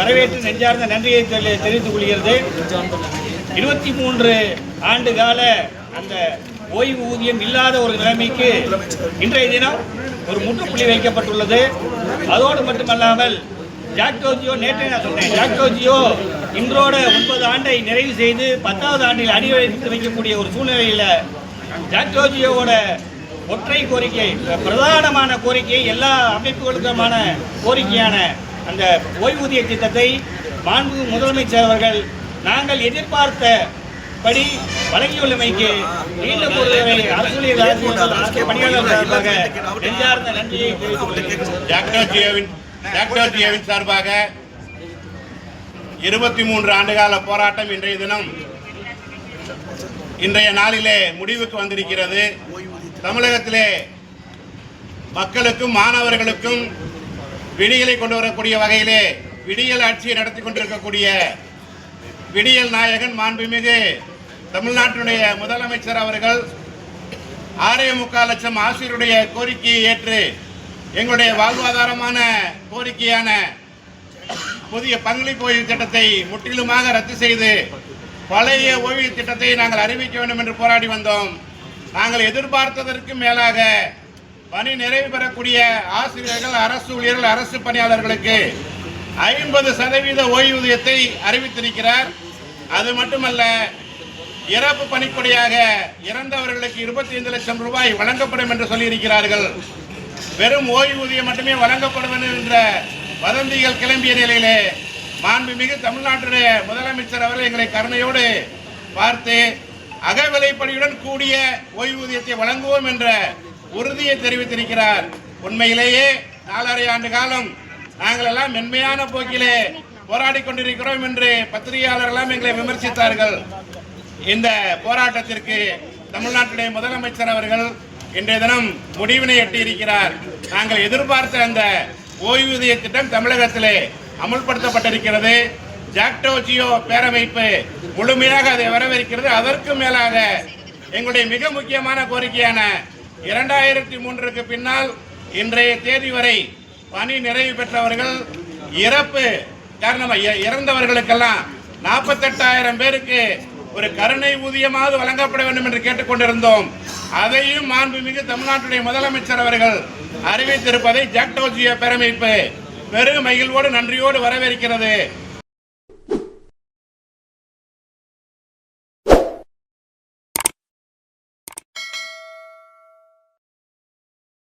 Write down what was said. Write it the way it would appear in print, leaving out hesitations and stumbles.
வரவேற்று நெஞ்சார்ந்த நன்றியை தெரிவித்துக் கொள்கிறது. 23 ஆண்டு கால அந்த ஓய்வு ஊதியம் இல்லாத ஒரு நிலைமைக்கு இன்றைய தினம் ஒரு முற்றுப்புள்ளி வைக்கப்பட்டுள்ளது. அதோடு மட்டுமல்லாமல் ஜாக்டோ நேற்று நான் சொன்னேன், ஜாக்டோ இன்றோட 9 ஆண்டை நிறைவு செய்து 10வது ஆண்டில் அடி வைத்து வைக்கக்கூடிய ஒரு சூழ்நிலையில் ஜாக்டோஜியோட ஒற்றை கோரிக்கை, பிரதானமான கோரிக்கை, எல்லா அமைப்புகளுக்குமான கோரிக்கையான அந்த ஓய்வூதிய திட்டத்தை மாண்பு முதலமைச்சர் அவர்கள் நாங்கள் எதிர்பார்த்தபடி வழங்கியுள்ளமைக்கு மீண்டும் ஒரு அரசு பணியாளர்களுக்காக நெஞ்சார்ந்த நன்றியை தெரிவித்துக் கொள்கிறேன். ஜாக்டோஜியோவின் சார்பாக 23 ஆண்டுகால போராட்டம் இன்றைய நாளிலே முடிவுக்கு வந்திருக்கிறது. தமிழகத்திலே மக்களுக்கும் மாணவர்களுக்கும் விடியலை கொண்டு வரக்கூடிய வகையிலே விடியல் ஆட்சியை நடத்தி கொண்டிருக்கக்கூடிய விடியல் நாயகன் மாண்புமிகு தமிழ்நாட்டினுடைய முதலமைச்சர் அவர்கள் 6.25 லட்சம் ஆசிரியருடைய கோரிக்கையை ஏற்று எங்களுடைய வாழ்வாதாரமான கோரிக்கையான புதிய பங்களிப்பு ஓய்வு திட்டத்தை முற்றிலுமாக ரத்து செய்து பழைய ஓய்வு திட்டத்தை நாங்கள் அறிவிக்க வேண்டும் என்று போராடி வந்தோம். நாங்கள் எதிர்பார்த்ததற்கு மேலாக பணி நிறைவு பெறக்கூடிய ஆசிரியர்கள், அரசு ஊழியர்கள், அரசு பணியாளர்களுக்கு 50% ஓய்வூதியத்தை அறிவித்திருக்கிறார். அது மட்டுமல்ல, இறப்பு பணிக்கொடையாக இறந்தவர்களுக்கு 25 லட்சம் ரூபாய் வழங்கப்படும் என்று சொல்லியிருக்கிறார்கள். வெறும் ஓய்வூதியம் மட்டுமே வழங்கப்படும் என்ற வதந்திகள் கிளம்பிய நிலையிலே மாண்புமிகு தமிழ்நாட்டுடைய முதலமைச்சர் அவர்கள் எங்களை கருணையோடு பார்த்து அகவிலைப்படியுடன் கூடிய ஓய்வூதியத்தை வழங்குவோம் என்ற உறுதியை தெரிவித்திருக்கிறார். உண்மையிலேயே 4.5 ஆண்டு காலம் நாங்கள் எல்லாம் மென்மையான போக்கிலே போராடி கொண்டிருக்கிறோம் என்று பத்திரிகையாளர்கள் எங்களை விமர்சித்தார்கள். இந்த போராட்டத்திற்கு தமிழ்நாட்டுடைய முதலமைச்சர் அவர்கள் இன்றைய தினம் முடிவினை எட்டியிருக்கிறார். நாங்கள் எதிர்பார்த்த அந்த ஓய்வூதிய திட்டம் தமிழகத்திலே அமுல்படுத்தப்பட்டிருக்கிறது. ஜாக்டோ பேரமைப்பு முழுமையாக அதை வரவேற்கிறது. அதற்கு மேலாக எங்களுடைய மிக முக்கியமான கோரிக்கையான 2003க்கு பின்னால் இன்றைய தேதி வரை பணி நிறைவு பெற்றவர்கள் இறப்பு காரணமாக இறந்தவர்களுக்கெல்லாம் 48,000 பேருக்கு ஒரு கருணை ஊதியமாவது வழங்கப்பட வேண்டும் என்று கேட்டுக்கொண்டிருந்தோம். அதையும் மாண்புமிகு தமிழ்நாட்டுடைய முதலமைச்சர் அவர்கள் அறிவித்திருப்பதை ஜாக்டோ பேரமைப்பு பெரும் மகிழ்வோடு நன்றியோடு வரவேற்கிறது.